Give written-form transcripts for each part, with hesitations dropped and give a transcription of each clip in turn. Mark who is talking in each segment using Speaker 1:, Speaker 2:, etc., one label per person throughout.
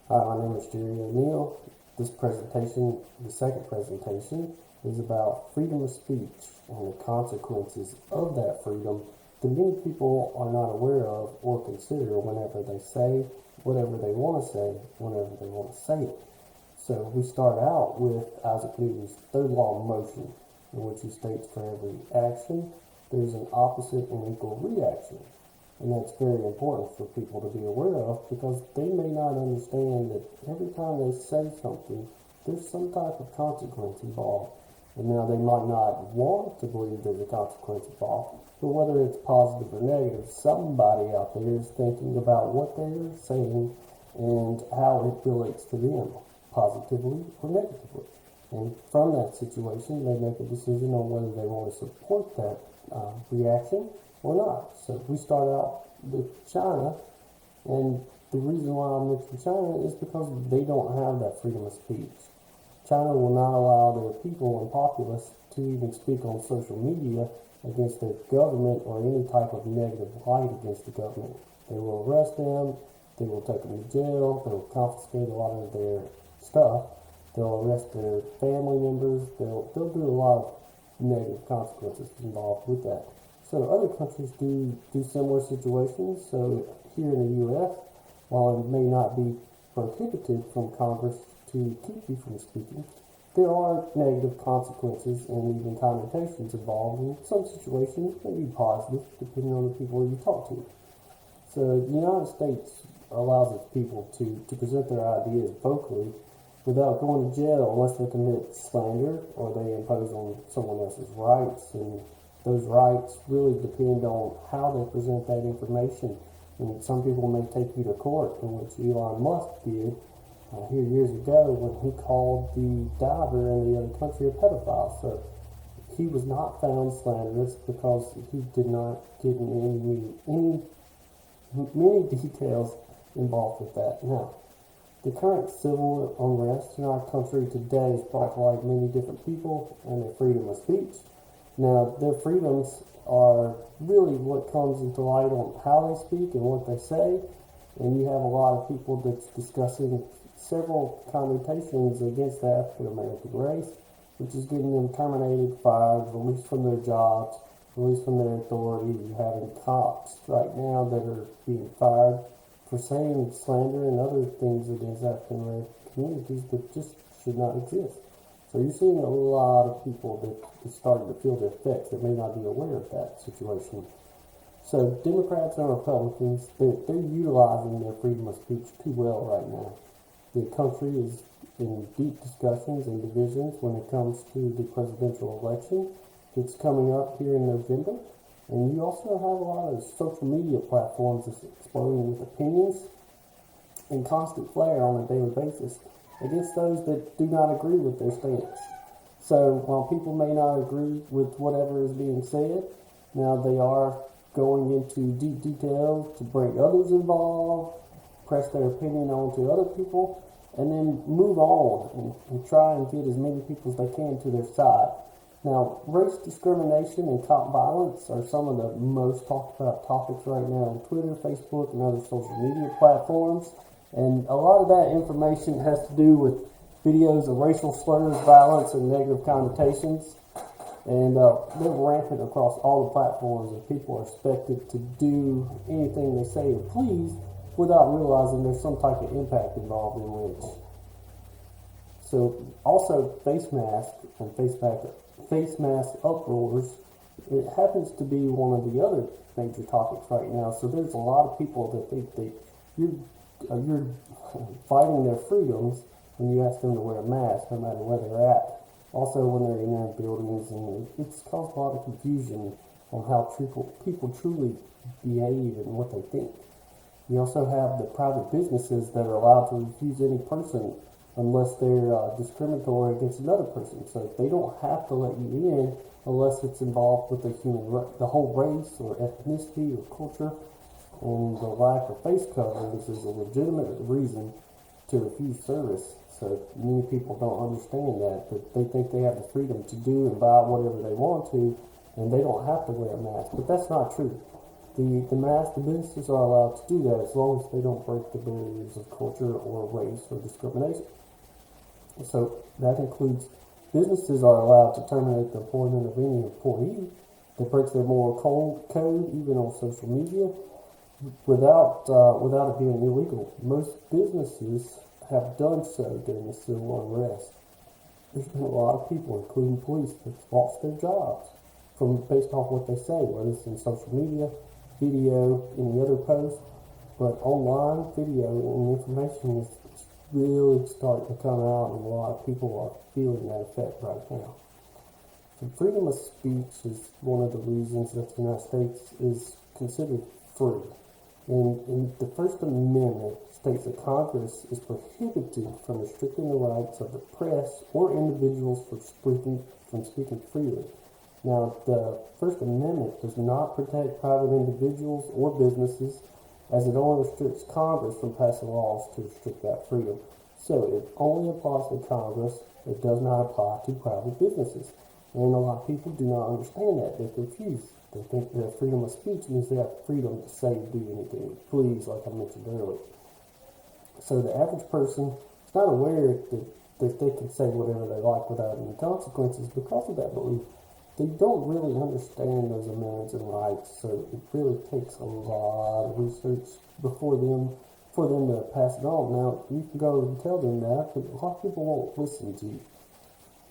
Speaker 1: Hi, my name is Jerry O'Neill. This presentation, the second presentation, is about freedom of speech and the consequences of that freedom that many people are not aware of or consider whenever they say whatever they want to say, whenever they want to say it. So we start out with Isaac Newton's third law of motion, in which he states for every action, there's an opposite and equal reaction. And that's very important for people to be aware of because they may not understand that every time they say something, there's some type of consequence involved. And now they might not want to believe there's a consequence involved, but whether it's positive or negative, somebody out there is thinking about what they're saying and how it relates to them, positively or negatively. And from that situation, they make a decision on whether they want to support that reaction or not. So we start out with China, and the reason why I mention China is because they don't have that freedom of speech. China will not allow their people and populace to even speak on social media against their government or any type of negative light against the government. They will arrest them, they will take them to jail, they will confiscate a lot of their stuff, they'll arrest their family members, they'll do a lot of negative consequences involved with that. So other countries do similar situations. So here in the U.S., while it may not be prohibited from Congress to keep you from speaking, there are negative consequences and even connotations involved. In some situations, may be positive depending on the people you talk to. So the United States allows its people to present their ideas vocally without going to jail unless they commit slander or they impose on someone else's rights, and those rights really depend on how they present that information. And some people may take you to court, in which Elon Musk did here years ago when he called the diver in the other country a pedophile. So he was not found slanderous because he did not give many details involved with that. Now, the current civil unrest in our country today is brought to light many different people and their freedom of speech. Now, their freedoms are really what comes into light on how they speak and what they say, and you have a lot of people that's discussing several connotations against the African American race, which is getting them terminated, fired, released from their jobs, released from their authority. You're having cops right now that are being fired for saying slander and other things against African American communities that just should not exist. So you're seeing a lot of people that are starting to feel the effects that may not be aware of that situation. So Democrats and Republicans, they're utilizing their freedom of speech too well right now. The country is in deep discussions and divisions when it comes to the presidential election that's coming up here in November. And you also have a lot of social media platforms that's exploding with opinions and constant flare on a daily basis against those that do not agree with their stance. So while people may not agree with whatever is being said, now they are going into deep details to bring others involved, press their opinion onto other people, and then move on and try and get as many people as they can to their side. Now, race discrimination and cop violence are some of the most talked about topics right now on Twitter, Facebook, and other social media platforms. And a lot of that information has to do with videos of racial slurs, violence, and negative connotations. And they're rampant across all the platforms, and people are expected to do anything they say or please without realizing there's some type of impact involved in which. So also face mask and face mask uproars, it happens to be one of the other major topics right now. So there's a lot of people that think that you're fighting their freedoms when you ask them to wear a mask, no matter where they're at. Also, when they're in their buildings, and it's caused a lot of confusion on how people truly behave and what they think. You also have the private businesses that are allowed to refuse any person unless they're discriminatory against another person. So they don't have to let you in unless it's involved with the whole race or ethnicity or culture. And the lack of face coverings is a legitimate reason to refuse service. So many people don't understand that they think they have the freedom to do and buy whatever they want to, and they don't have to wear a mask. But that's not true. The businesses are allowed to do that as long as they don't break the barriers of culture or race or discrimination. So that includes businesses are allowed to terminate the employment of any employee that breaks their moral code, even on social media, without it being illegal. Most businesses have done so during the civil unrest. There's been a lot of people, including police, that's lost their jobs from based off what they say, whether it's in social media, video, any other post. But online video and information is really starting to come out, and a lot of people are feeling that effect right now. So freedom of speech is one of the reasons that the United States is considered free. And the First Amendment states that Congress is prohibited from restricting the rights of the press or individuals from speaking freely. Now, the First Amendment does not protect private individuals or businesses, as it only restricts Congress from passing laws to restrict that freedom. So it only applies to Congress. It does not apply to private businesses. And a lot of people do not understand that. They're confused. They think that freedom of speech means they have freedom to say, do anything, please, like I mentioned earlier. So the average person is not aware that they can say whatever they like without any consequences because of that belief. They don't really understand those amendments and rights, so it really takes a lot of research for them to pass it on. Now, you can go and tell them that, but a lot of people won't listen to you.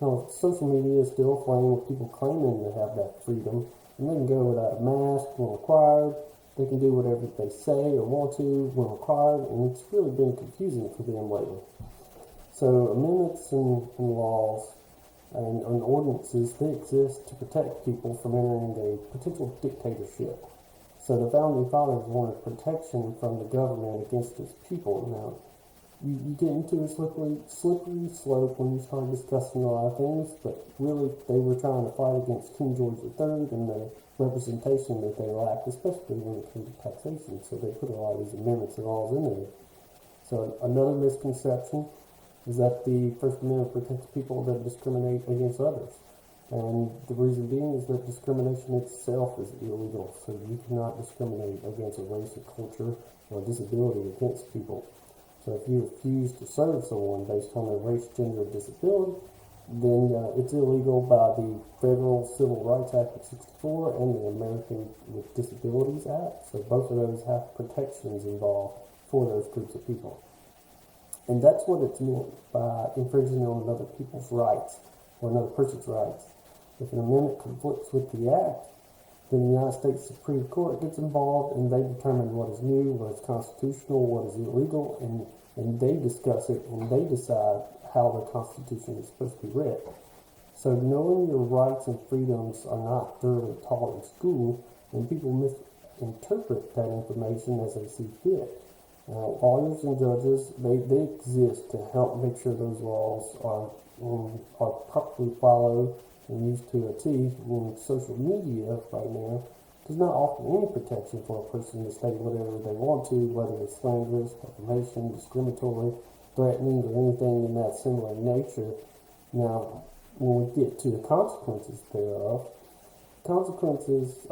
Speaker 1: Now, social media is still aflame with people claiming to have that freedom, and they can go without a mask when required. They can do whatever they say or want to when required, and it's really been confusing for them lately. So amendments and laws and ordinances, they exist to protect people from entering a potential dictatorship. So the Founding Fathers wanted protection from the government against its people. Now, you get into a slippery slope when you start discussing a lot of things, but really they were trying to fight against King George III and the representation that they lacked, especially when it came to taxation. So they put a lot of these amendments and laws in there. So another misconception is that the First Amendment protects people that discriminate against others. And the reason being is that discrimination itself is illegal. So you cannot discriminate against a race or culture or disability against people. So if you refuse to serve someone based on their race, gender, or disability, then it's illegal by the Federal Civil Rights Act of '64 and the American with Disabilities Act. So both of those have protections involved for those groups of people. And that's what it's meant by infringing on another people's rights or another person's rights. If an amendment conflicts with the act, then the United States Supreme Court gets involved and they determine what is new, what is constitutional, what is illegal, and they discuss it and they decide how the Constitution is supposed to be read. So knowing your rights and freedoms are not thoroughly taught in school, and people misinterpret that information as they see fit. Lawyers and judges, they exist to help make sure those laws are properly followed and used to a T. When social media right now does not offer any protection for a person to say whatever they want to, whether it's slanderous, defamation, discriminatory, threatening, or anything in that similar nature. Now, when we get to the consequences thereof, consequences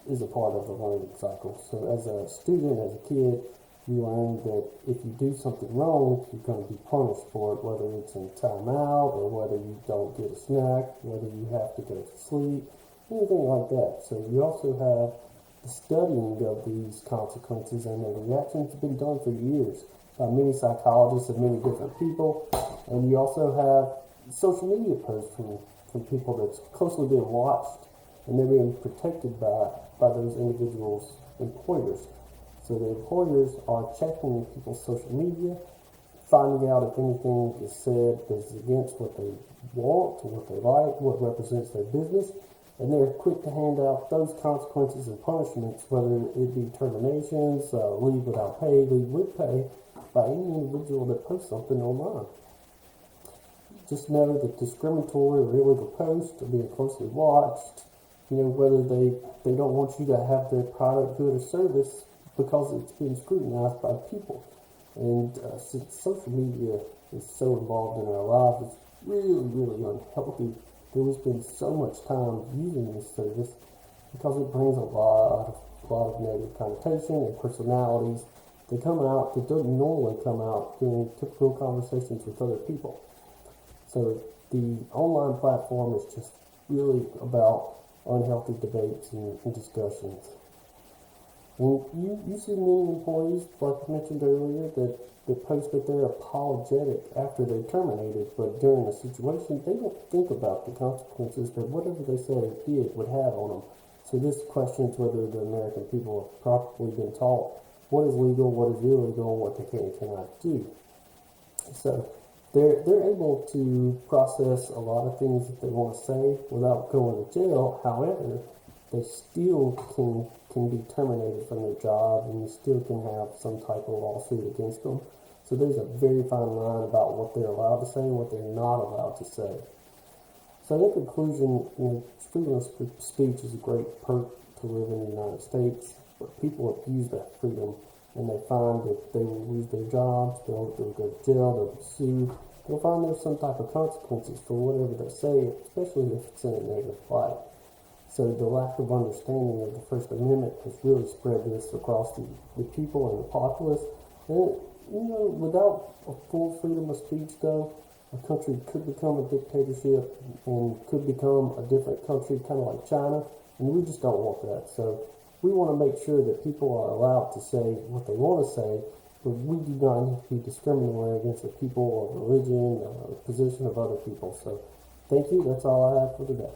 Speaker 1: is a part of the learning cycle. So as a student, as a kid, you learn that if you do something wrong, you're going to be punished for it, whether it's in timeout or whether you don't get a snack, whether you have to go to sleep, anything like that. So you also have the studying of these consequences, and the reactions have been done for years by many psychologists and many different people. And you also have social media posts from people that's closely being watched, and they're being protected by those individuals' employers. So the employers are checking people's social media, finding out if anything is said that's against what they want, what they like, what represents their business, and they're quick to hand out those consequences and punishments, whether it be terminations, leave without pay, leave with pay, by any individual that posts something online. Just know that discriminatory or illegal posts are being closely watched, whether they don't want you to have their product, good, or service, because it's been scrutinized by people. And since social media is so involved in our lives, it's really, really unhealthy that we spend so much time using this service because it brings a lot a lot of negative connotation and personalities that come out that don't normally come out during typical conversations with other people. So the online platform is just really about unhealthy debates and discussions. And you see many employees, like I mentioned earlier, that post that they're apologetic after they're terminated, but during the situation, they don't think about the consequences that whatever they said or did would have on them. So this questions whether the American people have properly been taught what is legal, what is illegal, and what they can and cannot do. So they're able to process a lot of things that they want to say without going to jail. However, they still can be terminated from their job, and you still can have some type of lawsuit against them. So there's a very fine line about what they're allowed to say and what they're not allowed to say. So in conclusion, freedom of speech is a great perk to live in the United States, but people abuse that freedom, and they find that they will lose their jobs, they'll go to jail, they'll be sued, they'll find there's some type of consequences for whatever they say, especially if it's in a negative light. So the lack of understanding of the First Amendment has really spread this across the people and the populace. And, without a full freedom of speech, though, a country could become a dictatorship and could become a different country, kind of like China, and we just don't want that. So we want to make sure that people are allowed to say what they want to say, but we do not need to be discriminatory against the people or religion or position of other people. So thank you. That's all I have for today.